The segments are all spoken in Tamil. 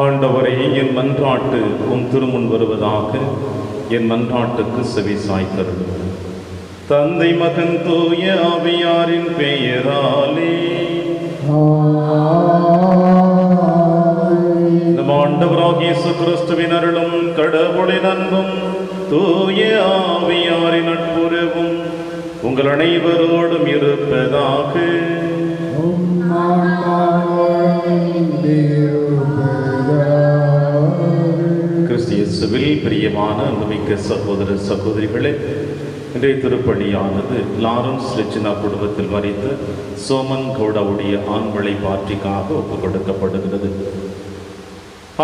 ஆண்டவரே, என் மன்றாட்டு உம் திருமுன் வருவதாக. என் மன்றாட்டுக்கு செவி சாய்த்தருளும். தந்தை, மகன், தூய ஆவியாரின் பெயராலே நம் ஆண்டவராகிய இயேசு கிறிஸ்துவின் அருளும் கடவுளின் அன்பும் தூய ஆவியாரின் நட்புறவும் உங்கள் அனைவரோடும் இருப்பதாக. கிறிஸ்தியேசுவில் பிரியமான அன்புமிக்க சகோதர சகோதரிகளே, இன்றைய திருப்பலியானது லாரன்ஸ் ரெஜினா குடும்பத்தில் மறித்த சோமன் கவுடாவுடைய ஆண்மலை பாற்றிக்காக ஒப்புக் கொடுக்கப்படுகிறது.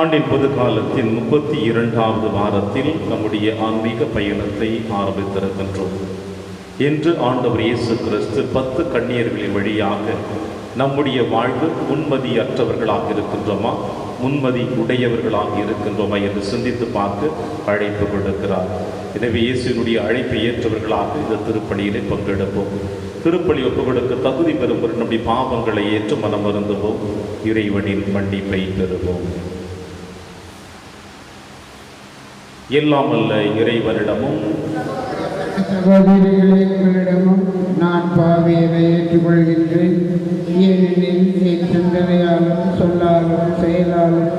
ஆண்டின் பொது காலத்தின் 32வது வாரத்தில் நம்முடைய ஆன்மீக பயணத்தை ஆரம்பித்திருக்கின்றோம். இன்று ஆண்டவர் இயேசு கிறிஸ்து 10 கன்னியர்களின் வழியாக நம்முடைய வாழ்வு முன்மதியற்றவர்களாக இருக்கின்றோமா, முன்மதி உடையவர்களாக இருக்கின்றோமா என்று சிந்தித்து பார்க்க அழைப்பு கொடுக்கிறார். எனவே இயேசுவினுடைய அழைப்பை ஏற்றவர்களாக இந்த திருப்பலியிலே பங்கெடுப்போம். திருப்பலி ஒப்பு கொடுக்க தகுதி பெறும் நம்முடைய பாவங்களை ஏற்று மனம் வருந்துவோம். இறைவனின் மன்னிப்பை பெறுவோம். எல்லாம் அல்ல இறைவனிடமும் சகோதரிகளே, உங்களிடமும் நான் பாவியதை ஏற்றுக்கொள்கின்றேன். ஏனெனில் என் சிந்தனையாலும் சொல்லாலும் செயலாலும்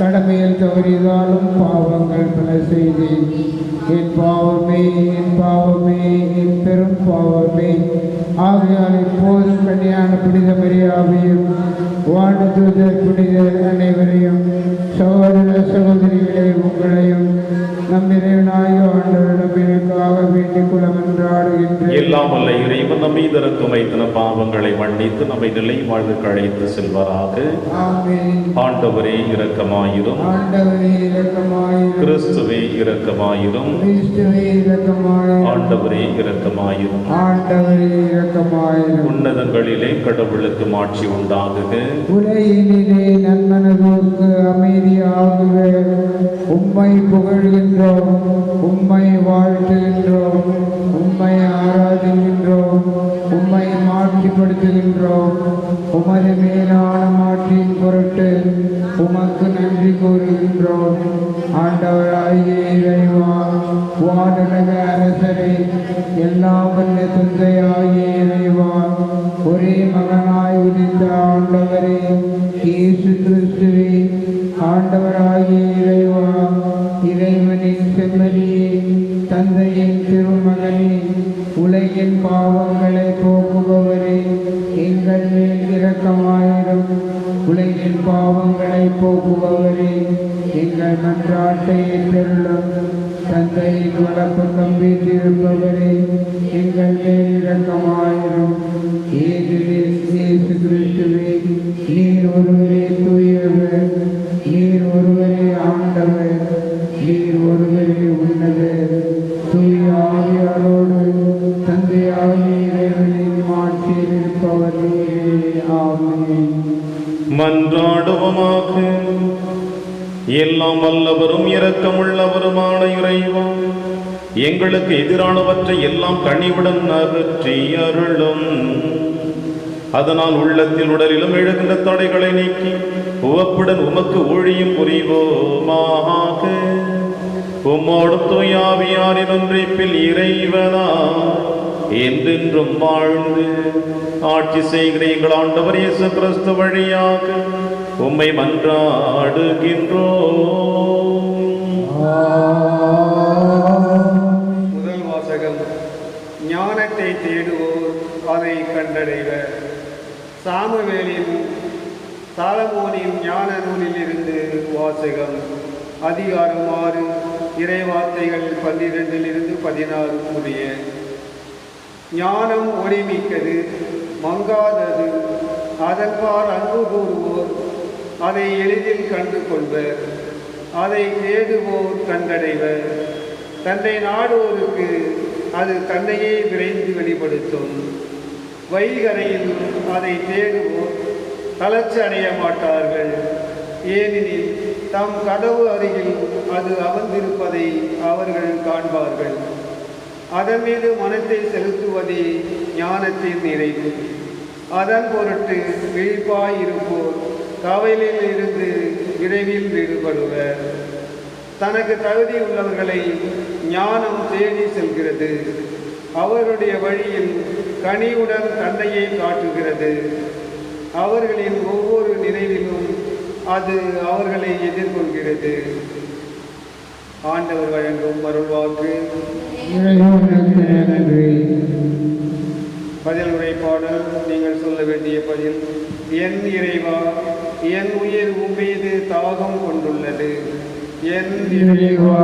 கடமையில் தவறியதாலும் பாவங்கள் பல செய்தேன். என் பாவமே, என் பாவமே, என் பெரும் பாவமே. ஆகையால் இப்போதும் கன்னியான புனித மரியாவையும் வானதூதர் புனிதர் அனைவரையும் சகோதர சகோதரிகளை உங்களையும் நம் இறைவனாகிய ஆண்டவரிடம் எனக்காக வேண்டிக் கொள்ள மன்றாடுகின்றேன். எல்லாம் வல்ல இறைவன் நம் மீது இரக்கம் வைத்து பாவங்களை மன்னித்து நம்மை நிலை வாழ்வுக்கு அழைத்து செல்வாராக. ஆமென். ஆண்டவரே இரக்கமாயிரும். ஆண்டவரே இரக்கமாயிரும். கிறிஸ்துவே இரக்கமாயிரும். கிறிஸ்துவே இரக்கமாயிரும். ஆண்டவரே இரக்கமாயிரும். ஆண்டவரே இரக்கமாயிரும். உன்னதங்களிலே கடவுளுக்கு மாட்சி உண்டாகுக. உலகினிலே நன்மனதோர்க்கு அமைதியாகுக. உம்மை புகழ்கின்றோம், உம்மை வாழ்த்துகின்றோம், உம்மை ஆராதிக்கின்றோம், உம்மை மாட்சிப்படுத்துகின்றோம். உமது மேலான மாட்சியின் பொருட்டு உமக்கு நன்றி கூறுகின்றோம். ஆண்டவராகிய இறைவா, வானுலக அரசரே, எல்லாம் வல்ல தந்தையாகிய இறைவா, ஒரே மகனாய் உதித்த ஆண்டவரே இயேசு கிறிஸ்துவே, ஆண்டவராகிய இறைவா, இறைவனின் செம்மறியே, தந்தையின் திருமகனே, உலகின் பாவங்களை போக்குபவரே, எங்கள் மேல் இரக்கமாயிரும். உலகின் பாவங்களை போக்குபவரே, எங்கள் மன்றாட்டை ஏற்றருளும். தந்தையின் வலப்பக்கம் வீற்றிருப்பவரே, எங்கள் மேல் இரக்கமாயிரும். இயேசு கிறிஸ்துவே, நீர் ஒருவரே தூயவர், நீர் ஒருவரே ஆண்டவர், நீர் ஒருவரே உன்னதர். தூய ஆவியாரோடு தந்தையாகிய இறைவனின் மாட்சியில் இருப்பவர் நீரே. ஆமென். மன்றாடுவோமாக. எல்லாம் வல்லவரும் இரக்கமுள்ளவருமான இறைவா, எங்களுக்கு எதிரானவற்றை எல்லாம் கனிவுடன் அகற்றி அருளும். அதனால் உள்ளத்தில் உடலிலும் எழுகின்ற தடைகளை நீக்கி உவப்புடன் உமக்கு ஊழியம் புரிவோமாக. உம்மோடும் தூய ஆவியாரின் ஒன்றிப்பில் இறைவனா என்றென்றும் வாழ்ந்து ஆட்சி செய்கிற எங்கள் ஆண்டவர் இயேசு கிறிஸ்து வழியாக உம்மை மன்றாடுகின்றோம். முதல் வாசகம். ஞானத்தை தேடுவோர் அதை கண்டடைவர். சாமுவேலின் சாலமோனின் ஞான நூலிலிருந்து வாசகம். அதிகாரம் 6, இறைவார்த்தைகள் 12-16 முடிய. ஞானம் ஒளிமிக்கது, மங்காதது. அதன்பால் அன்பு கூறுவோர் அதை எளிதில் கண்டு கொள்வர். அதை தேடுவோர் கண்டடைவர். தன்னை நாடுவோருக்கு அது தன்னையே விரைந்து வெளிப்படுத்தும். வைகரையில் அதை தேடுவோர் தளர்ச்சி அடைய மாட்டார்கள். ஏனெனில் தம் கதவு அருகில் அது அமர்ந்திருப்பதை அவர்கள் காண்பார்கள். அதன் மீது மனத்தை செலுத்துவதே ஞானத்தின் நிறைவு. அதன் பொருட்டு விழிப்பாயிருப்போர் கவலையில் இருந்து விரைவில் ஈடுபடுவர். தனக்கு தகுதி உள்ளவர்களை ஞானம் தேடி செல்கிறது. அவர்களுடைய வழியில் கனிவுடன் தந்தையை காட்டுகிறது. அவர்களின் ஒவ்வொரு நினைவிலும் அது அவர்களை எதிர்கொள்கிறது. ஆண்டவர் வழங்கும் அருள்வாக்கு. பதில் உரைப்பாடல். நீங்கள் சொல்ல வேண்டிய பதில்: என் இறைவா, என் உயிர் உம்மீது தாகம் கொண்டுள்ளது. என் இறைவா,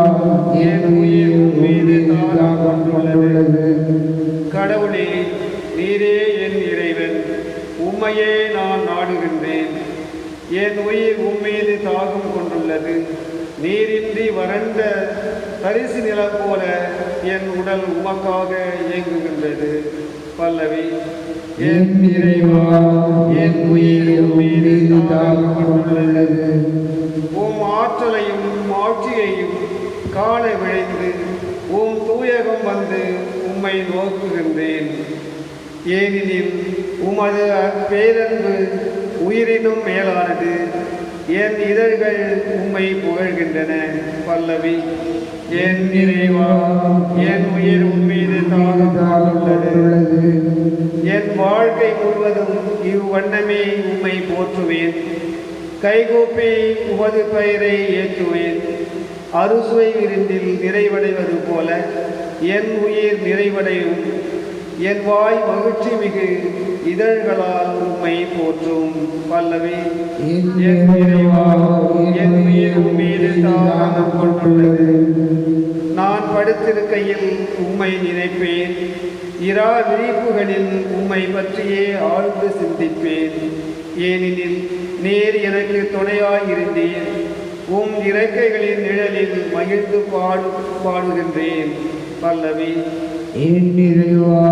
என் உயிர் உம்மீது தாகம் கொண்டுள்ளது. கடவுளே, நீரே என் இறைவன், உம்மையே நான் நாடுகின்றேன். என் உயிர் உம்மீது தாகம் கொண்டுள்ளது. நீரின்றி வறண்ட தரிசு நிலம் போல என் உடல் உமக்காக இயங்குகின்றது. பல்லவி. என் இறைவா, என் உயிர் உம்மீது தாகம் கொண்டுள்ளது. உம் ஆற்றலையும் ஆட்சியையும் காண விழைந்து உம் தூயகம் வந்து உம்மை நோக்குகின்றேன். ஏனெனில் உமது பேரன்பு உயிரினும் மேலானது. என் இதழ்கள் உம்மை புகழ்கின்றன. பல்லவி. என் இறைவா, என் உயிர் உம்மீது தாகம் கொண்டுள்ளது. என் வாழ்க்கை முழுவதும் இவ்வண்ணமே உம்மை போற்றுவேன். கைகூப்பி உமது பெயரை ஏற்றுவேன். அறுசுவை விருந்தில் நிறைவடைவது போல என் உயிர் நிறைவடையும். என் வாய் மகிழ்ச்சி மிகு இதழ்களால் உம்மை போற்றும். பல்லவி. என் இறைவா, என் உயிர் உம்மீது தாகம் கொண்டுள்ளது. நான் படுத்திருக்கையில் உம்மை நினைப்பேன். இரா விழிப்புகளில் உம்மை பற்றியே ஆழ்ந்து சிந்திப்பேன். ஏனெனில் நீர் எனக்கு துணையாயிருந்தீர். உம் இறக்கைகளின் நிழலில் மகிழ்ந்து பாடுகின்றேன். பல்லவி. என் இறைவா,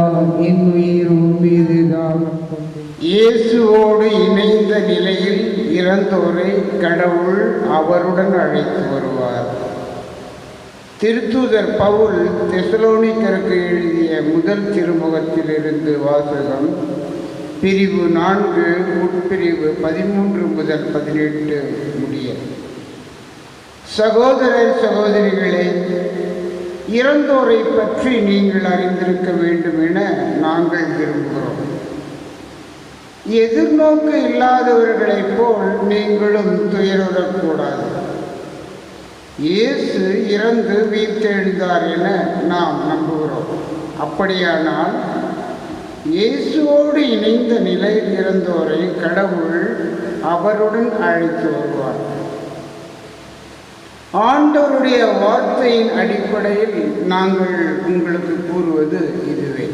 என் உயிர் உம்மீது தாகம். இயேசுவோடு இணைந்த நிலையில் இறந்தோரை கடவுள் அவருடன் அழைத்து வருவார். திருத்தூதர் பவுல் தெசலோனிக்கருக்கு எழுதிய முதல் திருமுகத்திலிருந்து வாசகம். பிரிவு 4, உட்பிரிவு 13 முதல் 18 முடிய. சகோதர சகோதரிகளே, இறந்தோரை பற்றி நீங்கள் அறிந்திருக்க வேண்டும் என நாங்கள் விரும்புகிறோம். எதிர்நோக்கு இல்லாதவர்களைப் போல் நீங்களும் துயருறக்கூடாது. இயேசு இறந்து உயிர்த்தெழுந்தார் என நாம் நம்புகிறோம். அப்படியானால் இயேசுவோடு இணைந்த நிலையில் இறந்தோரை கடவுள் அவருடன் அழைத்து வருவார். ஆண்டவருடைய வார்த்தையின் அடிப்படையில் நாங்கள் உங்களுக்கு கூறுவது இதுவே: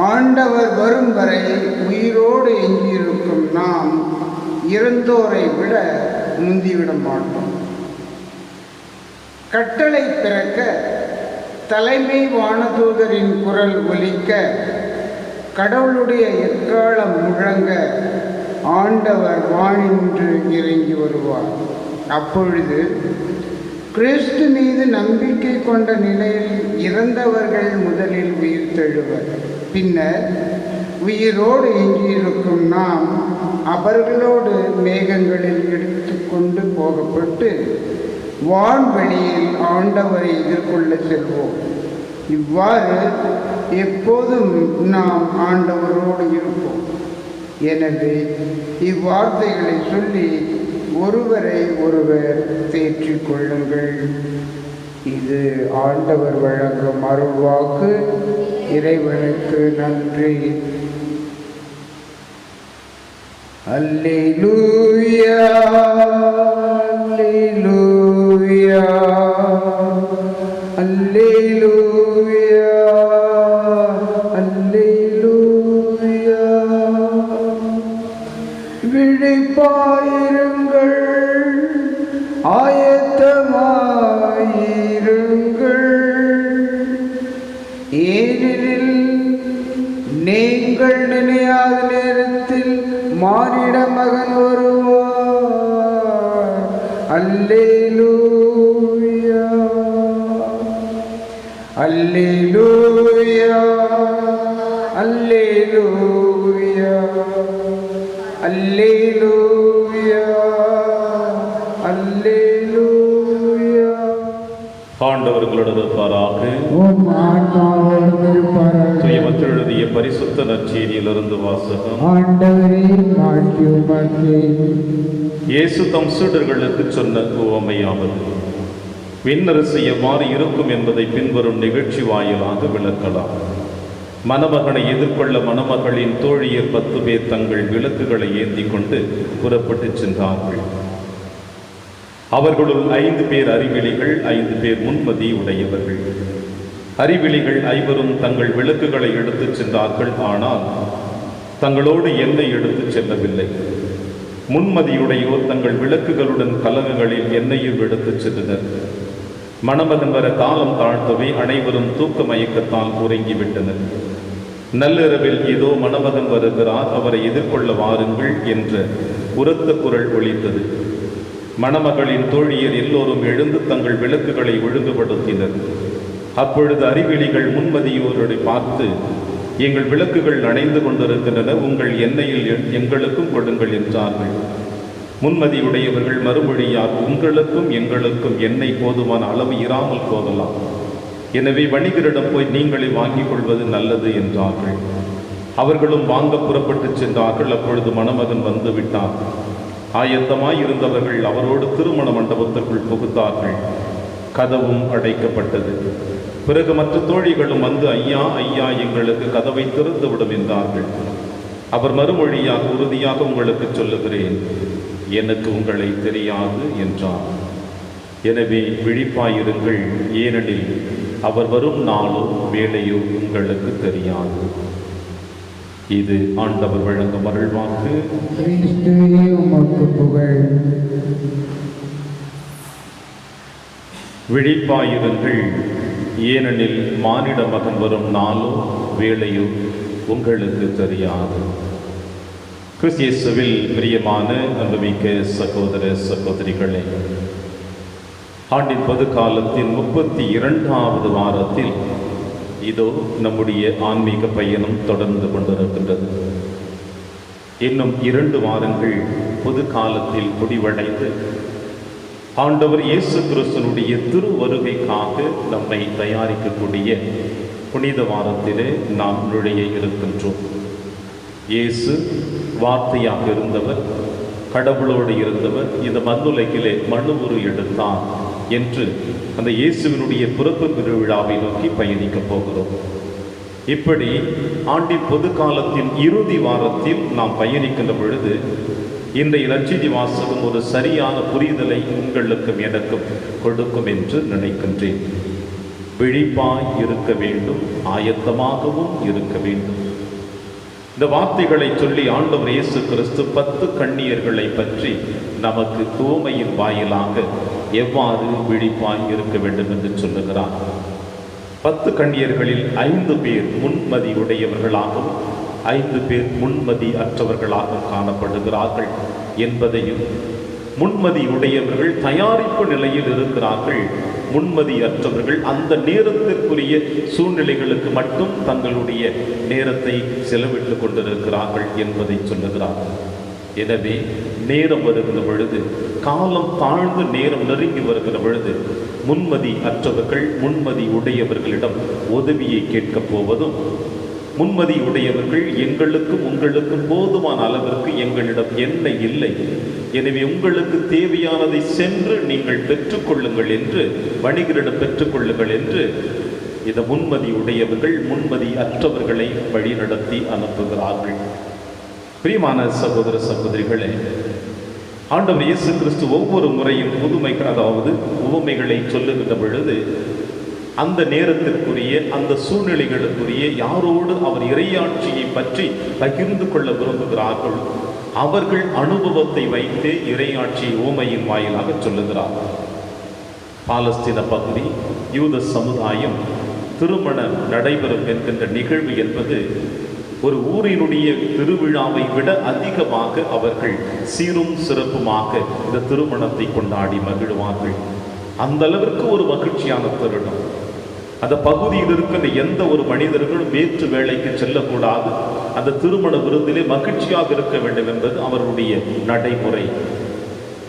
ஆண்டவர் வரும் வரை உயிரோடு எஞ்சியிருக்கும் நாம் இறந்தோரை விட முந்திவிட மாட்டோம். கட்டளை பிறக்க, தலைமை வானதூதரின் குரல் ஒலிக்க, கடவுளுடைய எக்காலம் முழங்க ஆண்டவர் வானின்று இறங்கி வருவார். அப்பொழுது கிறிஸ்து மீது நம்பிக்கை கொண்ட நிலையில் இறந்தவர்கள் முதலில் உயிர்த்தெழுவர். பின்னர் உயிரோடு எஞ்சியிருக்கும் நாம் அவர்களோடு மேகங்களில் எடுத்து கொண்டு போகப்பட்டு வான்வெளியில் ஆண்டவரை எதிர்கொள்ள செல்வோம். இவ்வாறு எப்போதும் நாம் ஆண்டவரோடு இருப்போம். எனவே இவ்வார்த்தைகளை சொல்லி ஒருவரை ஒருவர் தேற்றிக் கொள்ளுங்கள். இது ஆண்டவர் வழங்கும் அருள்வாக்கு. இறைவனுக்கு நன்றி. அல்லேலூயா, அல்லேலூயா, அல்லேலூயா, அல்லேலூயா. விழிப்பாயிருங்கள், ஆயத்தமாயிருங்கள், ஏனெனில் நீங்கள் நினையாத நேரத்தில் மானிட மகன் வருவார். அல்லேலூயா, அல்லேலூயா, அல்லேலூயா, அல்லேலூயா. உம் ஆன்மாவோடும் இருப்பாராக. துயமற்று எழுதிய பரிசுத்த நற்செய்தியிலிருந்து வாசகம். ஆண்டவரே மாட்சி உமக்கே. இயேசு தம் சீடர்களுக்கு சொன்ன உவமையாவது, விண்ணரசு எவ்வாறு இருக்கும் என்பதை பின்வரும் நிகழ்ச்சி வாயிலாக விளக்கலாம். மணமகனை எதிர்கொள்ள மணமகளின் தோழியர் 10 பேர் தங்கள் விளக்குகளை ஏந்தி கொண்டு புறப்பட்டு சென்றார்கள். அவர்களுள் 5 பேர் அறிவிலிகள், 5 பேர் முன்மதி உடையவர்கள். அறிவிலிகள் 5 தங்கள் விளக்குகளை எடுத்துச் சென்றார்கள், ஆனால் தங்களோடு எண்ணெய் எடுத்துச் செல்லவில்லை. முன்மதியுடையோர் தங்கள் விளக்குகளுடன் கலங்களில் எண்ணெயும் எடுத்துச் சென்றனர். மணமகன் வர காலம் தாழ்த்தவே அனைவரும் தூக்க மயக்கத்தால் உறங்கிவிட்டனர். நள்ளிரவில் இதோ மணமகன் வருகிறார், அவரை எதிர்கொள்ள வாருங்கள் என்ற உரத்த குரல் ஒலித்தது. மணமகளின் தோழியர் எல்லோரும் எழுந்து தங்கள் விளக்குகளை ஒழுங்குபடுத்தினர். அப்பொழுது அறிவிலிகள் முன்மதியோரை பார்த்து, எங்கள் விளக்குகள் அணைந்து கொண்டிருக்கின்றன, உங்கள் எண்ணெயில் எங்களுக்கும் கொடுங்கள் என்றார்கள். முன்மதியுடையவர்கள் மறுமொழியார், உங்களுக்கும் எங்களுக்கும் எண்ணெய் போதுமான அளவு இராமல் போகலாம். எனவே வணிகரிடம் போய் நீங்களே வாங்கிக் கொள்வது நல்லது என்றார்கள். அவர்களும் வாங்க புறப்பட்டு சென்றார்கள். அப்பொழுது மணமகன் வந்து விட்டார். ஆயத்தமாய் இருந்தவர்கள் அவரோடு திருமண மண்டபத்திற்குள் புகுத்தார்கள். கதவும் அடைக்கப்பட்டது. பிறகு மற்ற தோழிகளும் வந்து, ஐயா ஐயா, எங்களுக்கு கதவை திறந்துவிடும் என்றார்கள். அவர் மறுமொழியாக, உறுதியாக உங்களுக்கு சொல்லுகிறேன், எனக்கு உங்களை தெரியாது என்றார். எனவே விழிப்பாயிருங்கள், ஏனெனில் அவர் வரும் நாளோ வேளையோ உங்களுக்கு தெரியாது. இது ஆண்டவர் வழங்கும் அருள்வாக்கு. கிறிஸ்துவே உமக்கு புகழ். விழிப்பாயிருங்கள், ஏனெனில் மானிட மகன் வரும் நாளோ வேளையோ உங்களுக்கு தெரியாது. கிறிஸ்து இயேசுவில் பிரியமான அன்புமிக்க சகோதர சகோதரிகளே, ஆண்டின் பொதுக்காலத்தின் 32வது வாரத்தில் இதோ நம்முடைய ஆன்மீக பயணம் தொடர்ந்து கொண்டிருக்கின்றது. இன்னும் 2 வாரங்கள் பொது காலத்தில் முடிவடைந்து ஆண்டவர் இயேசு கிறிஸ்துவினுடைய திருவருகைக்காக நம்மை தயாரிக்கக்கூடிய புனித வாரத்திலே நாம் நுழைய இருக்கின்றோம். இயேசு வார்த்தையாக இருந்தவர், கடவுளோடு இருந்தவர், இந்த மண்ணுலகிலே மனுவுரு எடுத்தார் என்று அந்த இயேசுவினுடைய பிறப்பு திருவிழாவை நோக்கி பயணிக்கப் போகிறோம். இப்படி ஆண்டின் பொது காலத்தின் இறுதி வாரத்தில் நாம் பயணிக்கின்ற பொழுது இன்றைய நற்செய்தி வாசகம் ஒரு சரியான புரிதலை உங்களுக்கும் எனக்கும் கொடுக்கும் என்று நினைக்கின்றேன். விழிப்பாய் இருக்க வேண்டும், ஆயத்தமாகவும் இருக்க வேண்டும். இந்த வார்த்தைகளை சொல்லி ஆண்டவர் இயேசு கிறிஸ்து 10 கன்னியர்களை பற்றி நமக்கு உவமையின் வாயிலாக எவ்வாறு விழிப்பாய் இருக்க வேண்டும் என்று சொல்லுகிறார். 10 கன்னியர்களில் 5 பேர் முன்மதி உடையவர்களாகவும் 5 பேர் முன்மதி அற்றவர்களாக காணப்படுகிறார்கள் என்பதையும், முன்மதி உடையவர்கள் தயாரிப்பு நிலையில் இருக்கிறார்கள், முன்மதி அற்றவர்கள் அந்த நேரத்திற்குரிய சூழ்நிலைகளுக்கு மட்டும் தங்களுடைய நேரத்தை செலவிட்டுக் கொண்டிருக்கிறார்கள் என்பதை சொல்லுகிறார்கள். எனவே நேரம் வருகிற பொழுது, காலம் தாழ்ந்து நேரம் நெருங்கி வருகிற பொழுது, முன்மதி அற்றவர்கள் முன்மதி உடையவர்களிடம் உதவியை கேட்கப் போவதும், முன்மதி உடையவர்கள் எங்களுக்கும் உங்களுக்கும் போதுமான அளவிற்கு எங்களிடம் எண்ணெய் இல்லை, எனவே உங்களுக்கு தேவையானதை சென்று நீங்கள் பெற்றுக்கொள்ளுங்கள் என்று, வணிகரிடம் பெற்றுக்கொள்ளுங்கள் என்று இந்த முன்மதி உடையவர்கள் முன்மதி அற்றவர்களை வழிநடத்தி அனுப்புகிறார்கள். பிரியமான சகோதர சகோதரிகளே, ஆண்டவர் இயேசு கிறிஸ்து ஒவ்வொரு முறையும் அதாவது உவமைகளை சொல்லுகின்ற பொழுது அந்த நேரத்திற்குரிய அந்த சூழ்நிலைகளுக்குரிய யாரோடு அவர் இறையாட்சியை பற்றி பகிர்ந்து கொள்ள விரும்புகிறார்கள் அவர்கள் அனுபவத்தை வைத்து இறையாட்சியை உவமையின் வாயிலாக சொல்லுகிறார். பாலஸ்தீன பகுதி யூத சமுதாயம் திருமணம் நடைபெறும் என்கின்ற நிகழ்வு என்பது ஒரு ஊரினுடைய திருவிழாவை விட அதிகமாக அவர்கள் சீரும் சிறப்புமாக இந்த திருமணத்தை கொண்டாடி மகிழ்வார்கள். அந்த அளவிற்கு ஒரு மகிழ்ச்சியான தருணம். அந்த பகுதியில் இருக்கின்ற எந்த ஒரு மனிதர்களும் வேற்று வேலைக்கு செல்லக்கூடாது, அந்த திருமண விருந்திலே மகிழ்ச்சியாக இருக்க வேண்டும் என்பது அவருடைய நடைமுறை.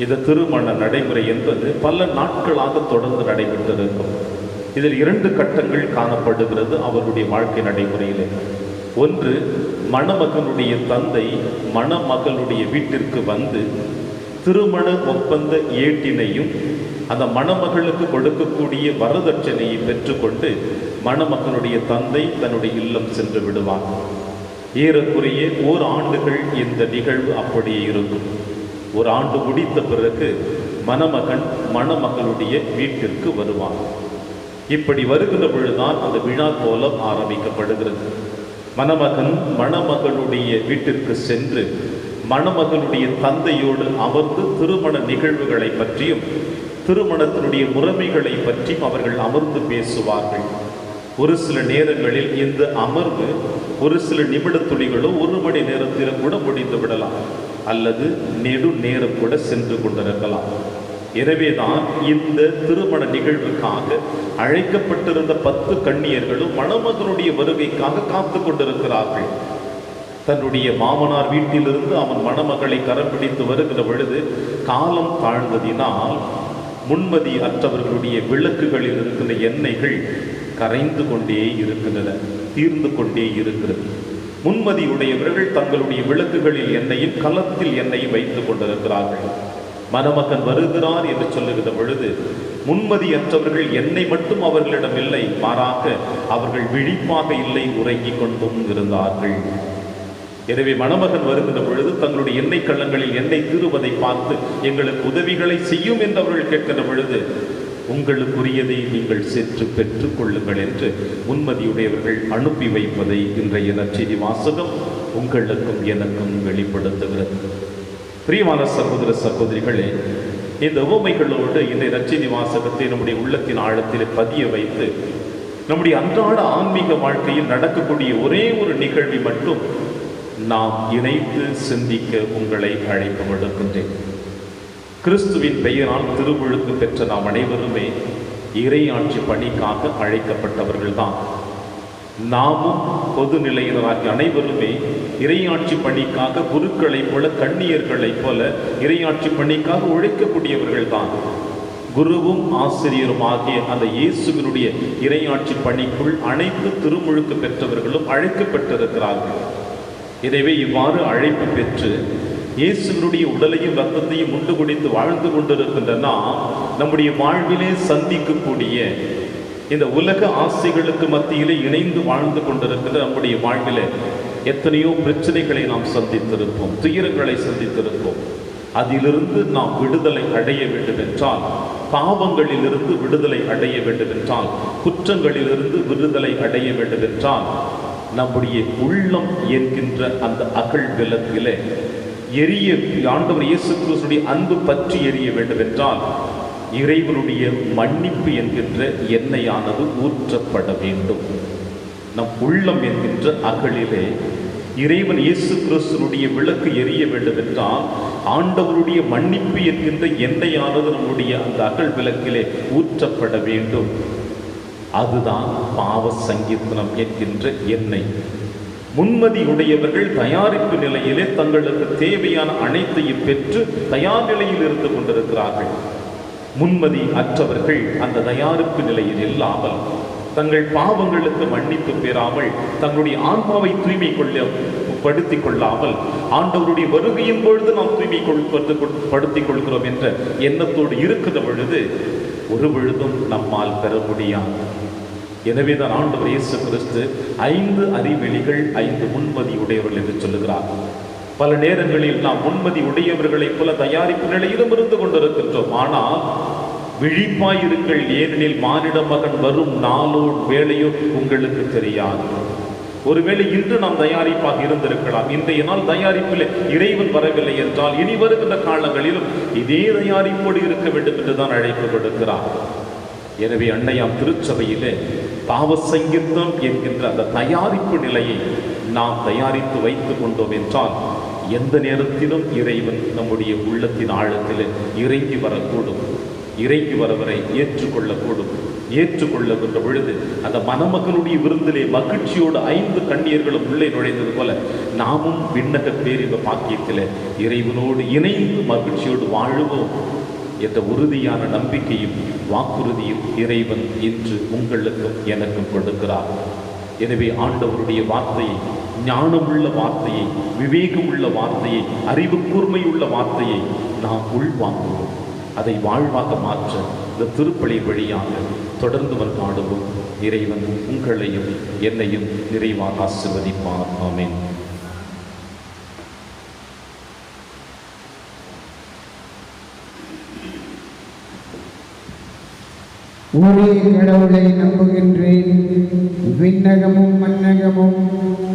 இந்த திருமண நடைமுறை என்பது பல நாட்களாக தொடர்ந்து நடைபெற்றிருக்கும். இதில் 2 கட்டங்கள் காணப்படுகிறது அவருடைய வாழ்க்கை நடைமுறையிலே. ஒன்று, மணமகனுடைய தந்தை மணமகளுடைய வீட்டிற்கு வந்து திருமண ஒப்பந்த ஏட்டினையும் அந்த மணமகளுக்கு கொடுக்கக்கூடிய வரதட்சணையை பெற்றுக்கொண்டு மணமகனுடைய தந்தை தன்னுடைய இல்லம் சென்று விடுவார். ஏறக்குறைய 1 ஆண்டுகள் இந்த நிகழ்வு அப்படியே இருக்கும். 1 ஆண்டு முடித்த பிறகு மணமகன் மணமகளுடைய வீட்டிற்கு வருவான். இப்படி வருகிற பொழுதுதான் அந்த விழா கோலம் ஆரம்பிக்கப்படுகிறது. மணமகன் மணமகளுடைய வீட்டிற்கு சென்று மணமகளுடைய தந்தையோடு அமர்ந்து திருமண நிகழ்வுகளை பற்றியும் திருமணத்தினுடைய முறைமைகளை பற்றியும் அவர்கள் அமர்ந்து பேசுவார்கள். ஒரு சில நேரங்களில் இந்த அமர்வு ஒரு சில நிமிட துளிகளோ 1 மணி நேரத்திலும் கூட முடிந்து விடலாம், அல்லது நெடு நேரம் கூட சென்று கொண்டிருக்கலாம். எனவேதான் இந்த திருமண நிகழ்வுக்காக அழைக்கப்பட்டிருந்த 10 கன்னியர்களும் மணமகனுடைய வருகைக்காக காத்து கொண்டிருக்கிறார்கள். தன்னுடைய மாமனார் வீட்டிலிருந்து அவன் மணமகளை கரம் பிடித்து வருகிற பொழுது காலம் தாழ்ந்ததினால் முன்மதி அற்றவர்களுடைய விளக்குகளில் இருக்கின்ற எண்ணெய்கள் கரைந்து கொண்டே இருக்கின்றன, தீர்ந்து கொண்டே இருக்கிறது. முன்மதி உடையவர்கள் தங்களுடைய விளக்குகளில் எண்ணெயும் கலத்தில் எண்ணெயும் வைத்துக் கொண்டிருக்கிறார்கள். மணமகன் வருகிறார் என்று சொல்லுகிற பொழுது முன்மதியற்றவர்கள் எண்ணெய் மட்டும் அவர்களிடம் இல்லை, மாறாக அவர்கள் விழிப்பாக இல்லை, உறங்கிக் கொண்டும் இருந்தார்கள். எனவே மணமகன் வருகின்ற பொழுது தங்களுடைய எண்ணெய் கள்ளங்களில் எண்ணெய் தீருவதை பார்த்து எங்களுக்கு உதவிகளை செய்யும் என்று அவர்கள் கேட்கின்ற பொழுது உங்களுக்குரியதை நீங்கள் சென்று பெற்றுக் கொள்ளுங்கள் என்று முன்மதியுடையவர்கள் அனுப்பி வைப்பதை இன்றைய நற்செய்தி வாசகம் உங்களுக்கும் எனக்கும் வெளிப்படுத்துகிறது. பிரியமான சகோதர சகோதரிகளே, இந்த உவமைகளோடு இன்றைய நற்செய்தி வாசகத்தை நம்முடைய உள்ளத்தின் ஆழத்திலே பதிய வைத்து நம்முடைய அன்றாட ஆன்மீக வாழ்க்கையில் நடக்கக்கூடிய ஒரே ஒரு நிகழ்வை மட்டும் நாம் இணைத்து சிந்திக்க உங்களை அழைப்பு விடுக்கின்றேன். கிறிஸ்துவின் பெயரால் திருமுழுக்கு பெற்ற நாம் அனைவருமே இறையாட்சி பணிக்காக அழைக்கப்பட்டவர்கள்தான். நாமும் பொது நிலையினராகிய அனைவருமே இறையாட்சி பணிக்காக குருக்களைப் போல கன்னியர்களைப் போல இறையாட்சி பணிக்காக உழைக்கக்கூடியவர்கள் தான். குருவும் ஆசிரியரும் ஆகிய அந்த இயேசுவினுடைய இறையாட்சி பணிக்குள் அனைத்து திருமுழுக்கு பெற்றவர்களும் அழைக்கப்பட்டிருக்கிறார்கள். எனவே இவ்வாறு அழைப்பு பெற்று இயேசுவினுடைய உடலையும் இரத்தத்தையும் உண்டு குடித்து வாழ்ந்து கொண்டிருக்கின்றன நம்முடைய வாழ்விலே சந்திக்கக்கூடிய இந்த உலக ஆசைகளுக்கு மத்தியிலே இணைந்து வாழ்ந்து கொண்டிருக்கின்ற நம்முடைய வாழ்விலே எத்தனையோ பிரச்சனைகளை நாம் சந்தித்திருப்போம், துயரங்களை சந்தித்திருப்போம். அதிலிருந்து நாம் விடுதலை அடைய வேண்டும் என்றால், பாவங்களிலிருந்து விடுதலை அடைய வேண்டும் என்றால், குற்றங்களிலிருந்து விடுதலை அடைய வேண்டும் என்றால், நம்முடைய உள்ளம் என்கின்ற அந்த அகல் விளக்கிலே எரிய ஆண்டவர் இயேசு கிறிஸ்துவினுடைய அன்பு பற்றி எரிய வேண்டும் என்றால் இறைவனுடைய மன்னிப்பு என்கின்ற எண்ணெயானது ஊற்றப்பட வேண்டும். நம் உள்ளம் என்கின்ற அகலிலே இறைவன் இயேசு கிறிஸ்துவினுடைய விளக்கு எரிய வேண்டும் என்றால் ஆண்டவருடைய மன்னிப்பு என்கின்ற எண்ணெயானது நம்முடைய அந்த அகல் விளக்கிலே ஊற்றப்பட வேண்டும். அதுதான் பாவ சங்கீர்த்தனம் என்கின்ற எண்ணெய். முன்மதி உடையவர்கள் தயாரிப்பு நிலையிலே தங்களுக்கு தேவையான அனைத்தையும் பெற்று தயார் நிலையில் இருந்து கொண்டிருக்கிறார்கள். முன்மதி அற்றவர்கள் அந்த தயாரிப்பு நிலையில் இல்லாமல், தங்கள் பாவங்களுக்கு மன்னிப்பு பெறாமல், தங்களுடைய ஆன்மாவை தூய்மை படுத்திக் கொள்ளாமல், ஆண்டவருடைய வருகையின் பொழுது நாம் படுத்திக் கொள்கிறோம் என்ற எண்ணத்தோடு இருக்கிற பொழுது ஒரு பொழுதும் நம்மால் பெற முடியாது. எனவேதான் ஆண்டவர் இயேசு கிறிஸ்து 5 அறிவெளிகள் 5 முன்மதி உடையவர்கள் என்று சொல்லுகிறார். பல நேரங்களில் நாம் முன்மதி உடையவர்களைப் போல தயாரிப்பு நிலையிலும் இருந்து கொண்டிருக்கின்றோம். ஆனால் விழிப்பாயிருங்கள், ஏனெனில் மானிட மகன் வரும் நாளோ வேளையோ உங்களுக்கு தெரியாது. ஒருவேளை இன்று நாம் தயாரிப்பாக இருந்திருக்கலாம். இன்றைய நாள் தயாரிப்பில் இறைவன் வரவில்லை என்றால் இனி வருகின்ற காலங்களிலும் இதே தயாரிப்போடு இருக்க வேண்டும் என்றுதான் அழைப்பு கொடுக்கிறார். எனவே அன்னையாம் திருச்சபையிலே பாவ சங்கீர்த்தம் என்கின்ற அந்த தயாரிப்பு நிலையை நாம் தயாரித்து வைத்து கொண்டோம் என்றால் எந்த நேரத்திலும் இறைவன் நம்முடைய உள்ளத்தின் ஆழத்தில் இறங்கி வரக்கூடும், இறங்கி வரவரை ஏற்றுக்கொள்ளக்கூடும். ஏற்றுக்கொள்ளுகின்ற பொழுது அந்த மணமகனுடைய விருந்திலே மகிழ்ச்சியோடு 5 கன்னியர்களும் உள்ளே நுழைந்தது போல நாமும் விண்ணக பேரின்ப பாக்கியத்தில் இறைவனோடு இணைந்து மகிழ்ச்சியோடு வாழுவோம். என்ற உறுதியான நம்பிக்கையும் வாக்குறுதியும் இறைவன் இன்று உங்களுக்கும் எனக்கும் கொடுக்கிறார். எனவே ஆண்டவருடைய வார்த்தையை, ஞானமுள்ள வார்த்தையை, விவேகமுள்ள வார்த்தையை, அறிவு கூர்மையுள்ள வார்த்தையை நாம் உள்வாங்குவோம். அதை வாழ்வாக மாற்ற இந்த திருப்பலி வழியாக தொடர்ந்து வந்தாடுவோம். இறைவன் உங்களையும் என்னையும் நிறைவாக ஆசீர்வதிப்பார். ஆமென். ஒரே கடவுளை நம்புகின்றேன். விண்ணகமும் மண்ணகமும்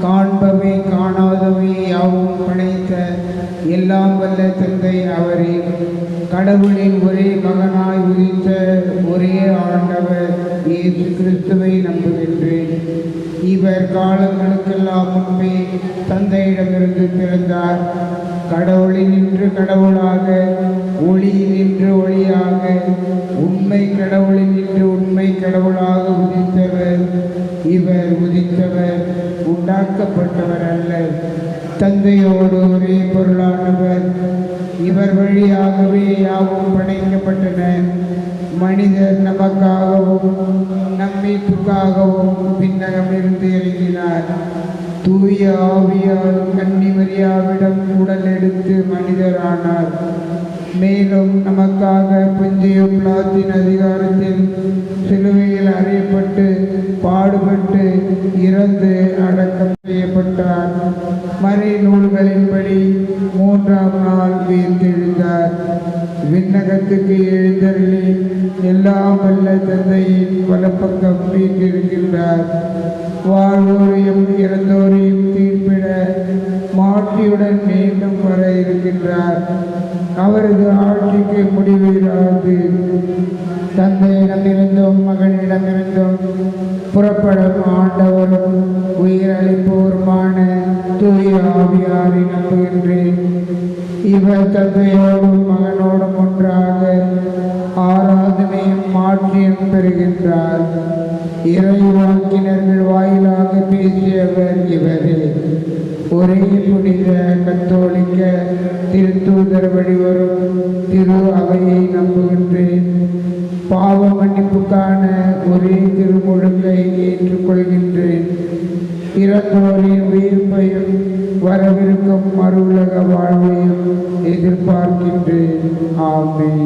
காண்பவை காணாதவை யாவும் படைத்த எல்லாம் வல்ல தந்தை அவரே, கடவுளின் ஒரே மகனாய் உதித்த ஒரே ஆண்டவர் இயேசு கிறிஸ்துவை நம்புகின்றேன். இவர் காலங்களுக்கெல்லாம் முன்பே தந்தையிடமிருந்து பிறந்தார். கடவுளில் நின்று கடவுளாக, ஒளியில் நின்று ஒளியாக, உண்மை கடவுளில் நின்று உண்மை கடவுளாக உதித்தவர். இவர் உதித்தவர், உண்டாக்கப்பட்டவர் அல்ல, தந்தையோடு ஒரே பொருளானவர். இவர் வழியாகவே யாவும் படைக்கப்பட்டன. மனிதர் நமக்காகவும் நம்மீட்புக்காகவும் விண்ணகமிருந்து இறங்கினார். தூய ஆவியால் கன்னி மரியாவிடம் உடல் எடுத்து மனிதரானார். மேலும் நமக்காக பொந்திய பிலாத்தின் அதிகாரத்தில் சிலுவையில் அறையப்பட்டு பாடுபட்டு இறந்து அடக்கம் செய்யப்பட்டார். மறை நூல்களின்படி 3ஆம் நாள் உயிர்த்தெழுந்தார். விண்ணகத்துக்கு எழுந்தருளி எல்லாம் வல்ல தந்தையின் வலப்பக்கம் வீற்றிருக்கின்றார். வாழ்வோரையும் இறந்தோரையும் தீர்ப்பிட மாற்றியுடன் மீண்டும் வர இருக்கின்றார். அவரது ஆட்சிக்கு முடிவிராது. தந்தையிடமிருந்தும் மகனிடமிருந்தும் புறப்படும் ஆண்டவரும் உயிரளிப்போருமான தூய ஆவியாரை நம்புகின்றேன். இவர் தந்தையோடும் மகனோடும் ஒன்றாக ஆராதனையும் மாற்றியும் பெறுகின்றார். இறைவாக்கினர்கள் வாயிலாக பேசியவர் இவரே. ஒரே புனித கத்தோலிக்க திருத்தூதர் வழிவரும் திரு அவையை நம்புகின்றேன். பாவ மன்னிப்புக்கான ஒரே திருமுழுக்கை ஏற்றுக்கொள்கின்றேன். இறந்தோரின் உயிர்ப்பையும் வரவிருக்கும் மறுவுலக வாழ்வையும் எதிர்பார்க்கின்றேன். ஆமென்.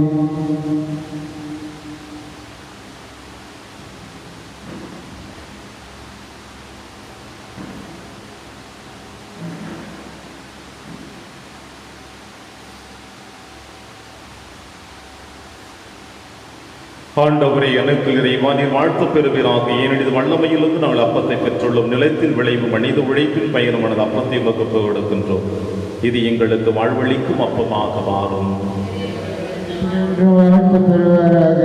ஆண்டவரே, எனக்கு இறைவா, நீர் வாழ்த்து பெறுவீராக. ஏனெனில் வல்லமையிலிருந்து நாங்கள் அப்பத்தை பெற்றுள்ளோம். நிலத்தின் விளைவு மனித உழைப்பின் பயணமானது அப்பத்தை வகுப்பு கொடுக்கின்றோம். இது எங்களுக்கு வாழ்வளிக்கும் அப்பமாக மாறும். வாழ்த்து பெறுவாராக.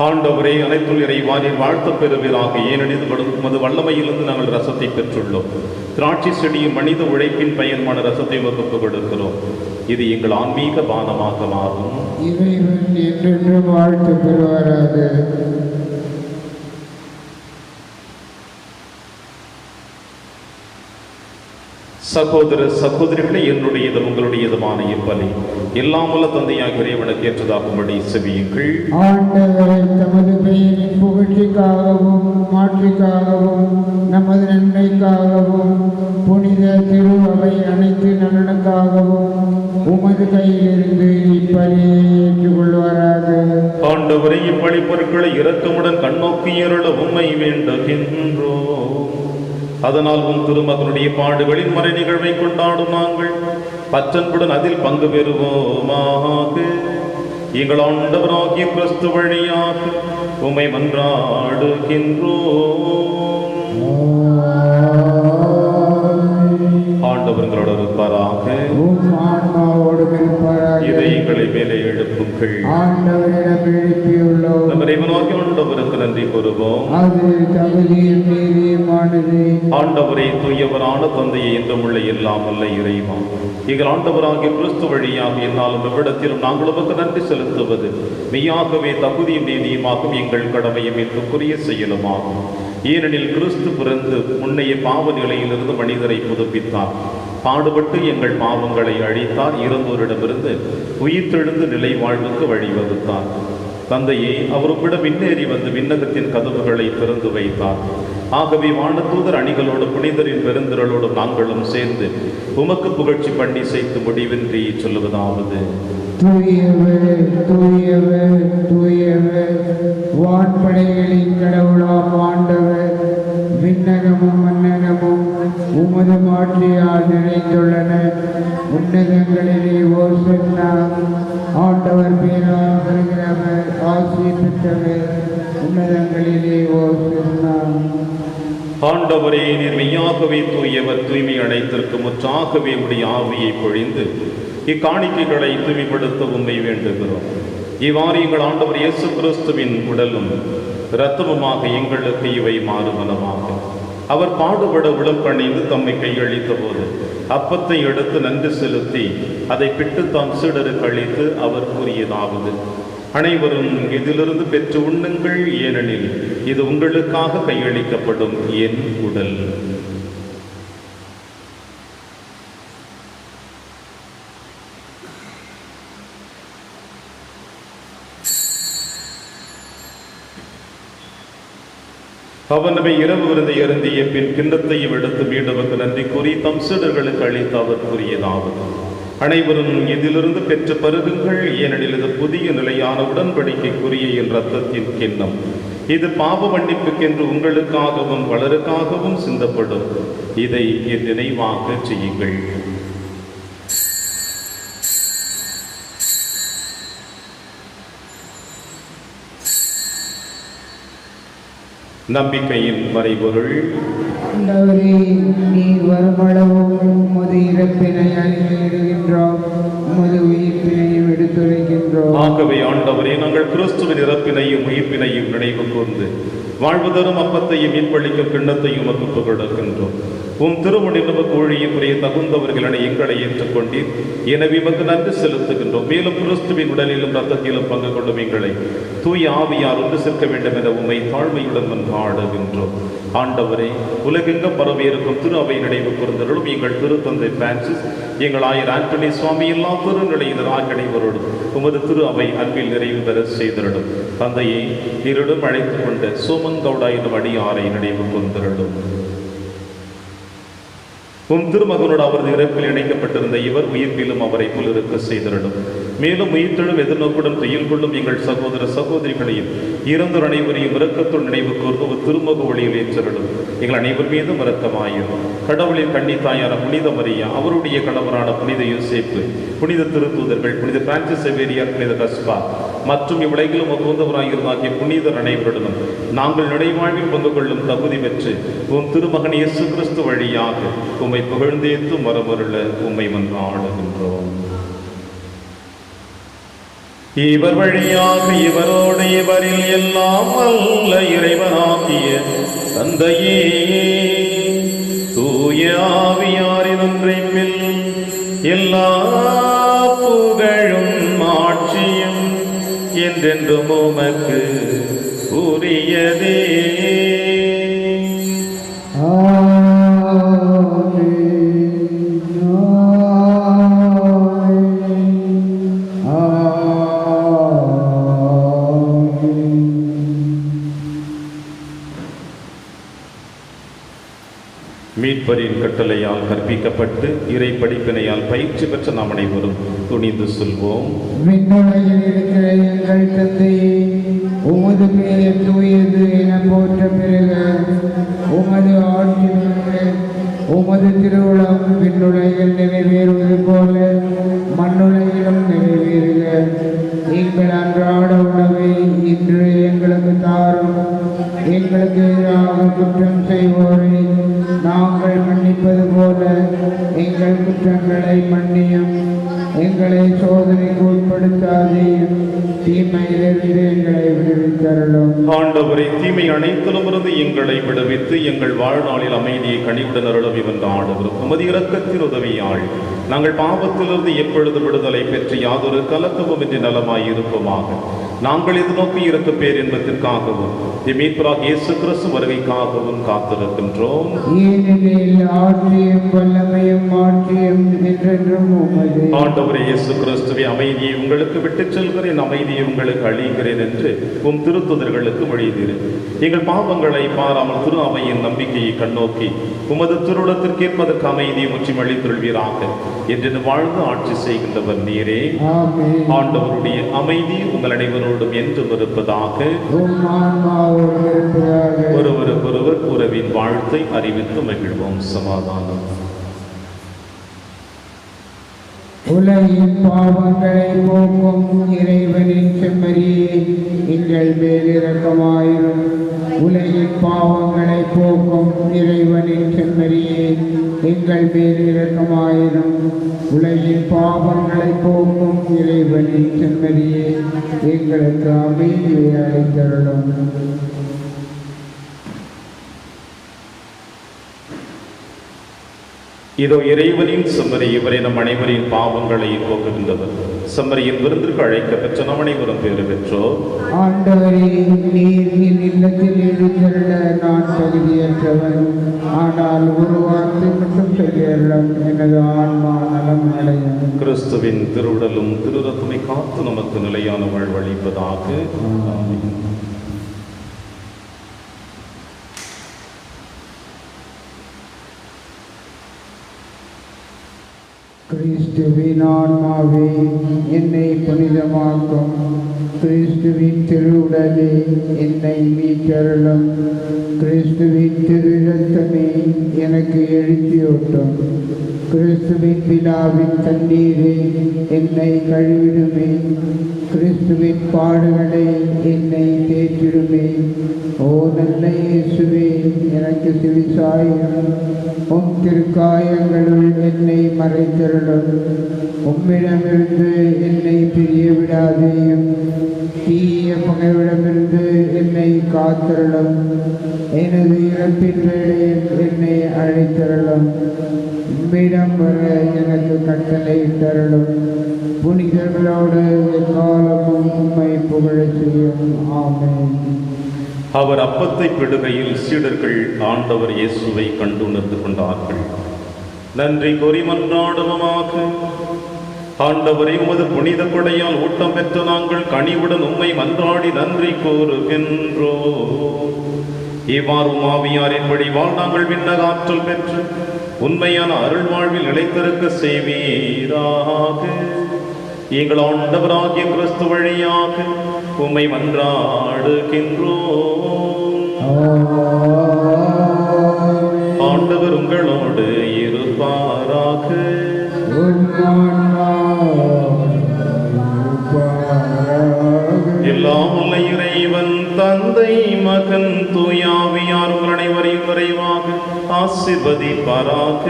ஆண்டவரே, அனைத்துள் இறைவா, நீர் வாழ்த்து பெறுவீராக. ஏனெனில் மது வல்லமையிலிருந்து நாங்கள் ரசத்தை பெற்றுள்ளோம். திராட்சை செடியும் மனித உழைப்பின் பயன்மான ரசத்தை வகுப்பு கொடுக்கிறோம். இது எங்கள் ஆன்மீக பானமாக மாறும். இறைவன் என்றென்றும் வாழ்த்து பெறுவாராக. சகோதர சகோதரிகளை, என்னுடையதும் உங்களுடையதுமான இப்பலி எல்லாம் உள்ள தந்தையாக இறைவனுக்கு ஏற்றதாகும்படி செவியுங்கள். ஆண்டவர் தமது பெயரின் புகழ்ச்சிக்காகவும் மாற்றிக்காகவும் நமது நன்மைக்காகவும் புனித திரு அவை அனைத்து நலனுக்காகவும் உமது கையிலிருந்து இப்பலியை ஏற்றுக்கொள்வாராக. ஆண்டவரை, இப்பழி பொருட்களை இரக்கமுடன் கண்ணோக்கி அருள உம்மை வேண்டுகின்றோம். அதனால் உம் திருமகனுடைய பாடுகளின் மறை நிகழ்வை கொண்டாடும் நாங்கள் பற்றன்புடன் அதில் பங்கு பெறுவோமாக. எங்கள் ஆண்டவராகிய கிறிஸ்து வழியாக உம்மை மன்றாடுகின்றோம். ஆண்டவர்களோடு இருப்பாராக. உம் ஆன்மாவோடும் இருப்பாராக. இதயங்களை மேலே எழுப்புங்கள். ஆண்டவரிடம் எழுப்பியுள்ளோம். நம்ம இறைவனாகிய ஆண்டவருக்கு நன்றி கூறுவோம். அது தகுதியும் நீதியுமானது. ஆண்டவரே, தூயவரான தந்தையை என்றும் உள்ள எல்லாம் வல்ல இறைவா, எங்கள் ஆண்டவராகிய கிறிஸ்து வழியாக என்னாலும் எவ்விடத்திலும் நாங்கள் உமக்கு நன்றி செலுத்துவது மெய்யாகவே தகுதியும் நீதியுமாகும் எங்கள் கடமையும் ஏற்குரிய செயலுமாகும். ஏனெனில் கிறிஸ்து பிறந்து முன்னைய பாவ நிலையிலிருந்து மனிதரை புதுப்பித்தார், பாடுபட்டு எங்கள் பாவங்களை அழித்தார், இறந்தோரிடமிருந்து உயிர்த்தெழுந்து நிலை வாழ்வுக்கு வழிவகுத்தார். தந்தையே, அவர் உம்மிடம் முன்னேறி வந்து விண்ணகத்தின் கதவுகளை திறந்து வைத்தார். ஆகவே வானதூதர் அணிகளோடு புனிதரின் பெருந்திரளோடும் நாங்களும் சேர்ந்து உமக்கு புகழ்ச்சி பண்ணி செய்து முடிவின்றி சொல்லுவதாவது: தூயவர், தூயவர், தூயவர், வான்படைகளின் கடவுளாம் ஆண்டவர், விண்ணகமும் மன்னகமும் உமது மாட்சியால் நிறைந்துள்ளன. உன்னதங்களிலே ஓசன்னா. ஆண்டவர் பேரால் வருகிறவர் ஆசி பெற்றவர். உன்னதங்களிலே ஓசன்னா. ஆண்டவரே, நீர் மெய்யாகவே தூயவர், தூய்மை அனைத்திற்கு முற்றாகவே உடைய ஆவியை பொழிந்து இக்காணிக்கைகளை தூய்மைப்படுத்த உம்மை வேண்டுகிறோம். இவ்வாறு எங்கள் ஆண்டவர் இயேசு கிறிஸ்துவின் உடலும் இரத்தமுமாக எங்களுக்கு இவை மாறுவனமாக. அவர் பாடுபட உடல் பணிந்து தம்மை கையளித்த போது அப்பத்தை எடுத்து நன்றி செலுத்தி அதை பிட்டு தாம் சீடருக்கு அளித்து அவர் கூறியதாவது: அனைவரும் இதிலிருந்து பெற்று உண்ணுங்கள், ஏனெனில் இது உங்களுக்காக கையளிக்கப்படும் என் உடல். அவர் நம்மை இரவு விருந்தை அருந்திய பின் கிண்ணத்தையும் எடுத்து மீண்டவருக்கு நன்றி கூறி தம் சீடர்களுக்கு அளித்து அவர் கூறியதாவது: அனைவரும் இதிலிருந்து பெற்று பருகுங்கள், ஏனெனில் இது புதிய நிலையான உடன்படிக்கைக்குரிய என் இரத்தத்தின் கிண்ணம். இது பாவ மன்னிப்புக்கென்று உங்களுக்காகவும் பலருக்காகவும் சிந்தப்படும். இதை என் நினைவாக செய்யுங்கள். நம்பிக்கையின் மறைபொருள்: ஆண்டவரே, நீர் வருமளவும் உமது இறப்பினை அறிக்கையிடுகின்றோம், உமது உயிர்ப்பினையும் எடுத்துரைக்கின்றோம். ஆகவே ஆண்டவரே, நாங்கள் கிறிஸ்துவின் இறப்பினையும் உயிர்ப்பினையும் நினைவு கூர்ந்து வாழ்வு தரும் அப்பத்தையும் மீன்பளிக்கும் கிண்ணத்தையும் உமக்கு கொடுக்கின்றோம். உம் திருமுடி நமக்கு ஊழியமுறைய தகுந்தவர்கள் எங்களை ஏற்றுக்கொண்டீர். எனவே உமக்கு நன்றி செலுத்துகின்றோம். மேலும் கிறிஸ்துவின் உடலிலும் இரத்தத்திலும் பங்கு கொள்ளும் எங்களை தூய ஆவியார் ஒன்று சேர்க்க வேண்டும் என உம்மை தாழ்மையுடன் மன்றாடுகின்றோம். ஆண்டவரே, உலகெங்கும் பரவியிருக்கும் திரு அவை நினைவு கூர்ந்தருளும். எங்கள் திருத்தந்தை பிரான்சிஸ், எங்கள் ஆயர் ஆண்டனி சுவாமி, எல்லா திருநிலையினர் ஆகியவரோடும் உமது திரு அவை அன்பில் நிறைவு பெற செய்தருளும். தந்தையை இருடும் அழைத்துக் கொண்ட சோமங்கவுடா என்னும் அடியாரை நினைவு கூர்ந்தருளும். உம் திருமகனோடு அவரது இறப்பில் இணைக்கப்பட்டிருந்த இவர் உயிர்ப்பிலும் அவரை புலிருக்க செய்திருடும். மேலும் உயிர்த்தெழும் எதிர்நோக்குடன் துயில் கொள்ளும் எங்கள் சகோதர சகோதரிகளையும் இறந்தோர் அனைவரையும் இரக்கத்துடன் நினைவு கூர்ந்து ஒரு திருமுக ஒளியில் ஏற்றருடும். எங்கள் அனைவர் மீதும் இரக்கமாயிரும். கடவுளின் கன்னித்தாயான புனித மரியா, அவருடைய கணவரான புனித யோசேப்பு, புனித திருத்தூதர்கள், புனித பிரான்சிஸ் சேவேரியார், புனித கஸ்பா மற்றும் இவ்வுலகிலும் ஒப்புந்தவராகிய புனிதர் அனைவருடனும் நாங்கள் நினைவாழ்வில் பங்கு கொள்ளும் தகுதி பெற்று உம் திருமகன் இயேசு கிறிஸ்து வழியாக உம்மை புகழ்ந்தேத்து மரமருள உம்மை மன்றாடுகின்றோம். இவர் வழியாக இவரோடு இவரில் எல்லாம் வல்ல இறைவனாகிய தந்தையே, தூய ஆவியாரின் ஒன்றைப்பில் எல்லா புகழும் ஆட்சியும் என்றென்றும் உமக்கு உரியதே. மீட்பரின் கட்டளையால் கற்பிக்கப்பட்டு இறை படிப்பினையால் பயிற்சி பெற்ற நாம் அனைவரும் துணிந்து சொல்வோம். விண்ணுலகில் இருக்கிற எங்கள் தந்தையே, உமது பெயர் தூயது என போற்ற பெறுக. உமது ஆட்சி வருக. உமது திருவுளம் விண்ணுலகில் நிறைவேறுவது போல மண்ணுலகிலும் நிறைவேறுக. எங்கள் அன்றாட உணவை இன்று எங்களுக்கு தாரும். எங்களுக்கு எதிராக குற்றம் செய்வோரை நாங்கள் மன்னிப்பது போல எங்கள் குற்றங்களை மன்னியும், எங்களை சோதனைக்கு உட்படுத்தாதேயும், தீமையிலிருந்து எங்களை விடுவித்தருளும். ஆண்டவரை, தீமை அனைத்திலுமிருந்து எங்களை விடுவித்து எங்கள் வாழ்நாளில் அமைதியை கனிவுடன் அருளும் இவன் ஆண்டவர் உமது இரக்கத்தின் உதவியாள் நாங்கள் பாவத்திலிருந்து எப்பொழுது விடுதலை பெற்று யாதொரு கலக்கமும் இன்றி நலமாய் இருப்போமாக. நாங்கள் இது நோக்கி இருக்க பேரின்பத்திற்காகவும் மீட்பராகிய இயேசு கிறிஸ்து வருகைக்காகவும் காத்திருக்கின்றோம். ஏனெனில் ஆட்சியும் வல்லமையும் மாற்றியும் என்றென்றும் உமதே. ஆண்டவரே இயேசு கிறிஸ்துவே, அமைதியை உங்களுக்கு விட்டுச் செல்கிறேன், அமைதியை உங்களுக்கு அளிக்கிறேன் என்று உம் திருத்துதர்களுக்கு மொழிந்தீர். எங்கள் பாவங்களை பாராமல் திரு அவையின் நம்பிக்கையை கண்ணோக்கி உமது திருவுளத்திற்கேற்பதற்கு அமைதியை முற்றிலும் அளித்தருள்வீராக என்று வாழ்ந்து ஆட்சி செய்கின்றவர் நீரே. ஆண்டவருடைய அமைதி உங்கள் அனைவரோடும் என்றும் இருப்பதாக. ஒருவருக்கொருவர் உறவின் வாழ்த்தை அறிவித்து மகிழ்வோம். சமாதானம். உலகின் பாவங்களை போக்கும் இறைவனின் செம்மறியே, எங்கள் மேல் இரக்கமாயிரும். உலகின் பாவங்களை போக்கும் இறைவனின் செம்மறியே, எங்கள் மேல் இரக்கமாயிரும். உலகின் பாவங்களை போக்கும் இறைவனின் செம்மறியே, எங்களுக்கு அமைதியை அளித்தருளும். இதோ இறைவனின் செம்மறி, இவரை நம் அனைவரின் பாவங்களை போக்குகின்றவர். செம்மறியின் விருந்திற்கு அழைக்கப்பெற்ற நம் அனைவரும் பேறு பெற்றோர். ஆண்டவரே, நீர் என் இல்லத்தில் எழுந்தருள நான் தகுதியற்றவன். ஆனால் ஒரு வார்த்தை மட்டும் சொல்லியருளும், எனது ஆன்மா நலம் அடையும். கிறிஸ்துவின் திருவுடலும் திருரத்தமை காத்து நமக்கு நிலையான வாழ்வளிப்பதாக. கிறிஸ்துவின் ஆன்மாவே, என்னை புனிதமாக்கும். கிறிஸ்துவின் திருவுடலே, என்னை மீட்டருளும். கிறிஸ்துவின் திரு இரத்தமே, எனக்கு எழுச்சியூட்டும். கிறிஸ்துவின் பிதாவின் தண்ணீரே, என்னை கழுவிடுமே. கிறிஸ்துவின் பாடுகளை என்னை தேற்றிடுமே. ஓ நல்ல இயேசுவே, எனக்கு செவிசாயும். உம் திருக்காயங்களுள் என்னை மறைத்தருளும். உம்மிடமிருந்து என்னை பிரிய விடாதேயும். தீய பகைவிடமிருந்து என்னை காத்தருளும். எனது இறப்பின் வேளையில் என்னை அழைத்தருளும். உம்மிடம் வர எனக்கு கட்டளை தருளும். புனிதர்களோடு எக்காலமும் உம்மை புகழச் செய்யும். ஆமென். அவர் அப்பத்தை பிடுகையில் சீடர்கள் ஆண்டவர் இயேசுவை கண்டுணர்ந்து கொண்டார்கள். நன்றி கூறி மன்றாடுவோமாக. ஆண்டவரே, உமது புனித கொடையால் ஊட்டம் பெற்ற நாங்கள் கனிவுடன் உம்மை மன்றாடி நன்றி கூறுகின்றோம். இவ்வாறு ஆவியாரின்படி நாங்கள் விண்ணக ஆற்றல் பெற்று உண்மையான அருள் வாழ்வில் நிலைத்திருக்க செய்வீராக. எங்கள் ஆண்டவராகிய கிறிஸ்து வழியாக உம்மை மன்றாடுகின்றோம். ஆண்டவர் உங்களோடு இருப்பாராக. எல்லாம் உள்ள இறைவன் தந்தை, மகன், தூயாவியார் உங்கள் அனைவரையும் விரைவாக ஆசீர்வதிப்பாராக.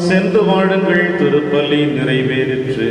சென்று வாழுங்கள், திருப்பலி நிறைவேறிற்று.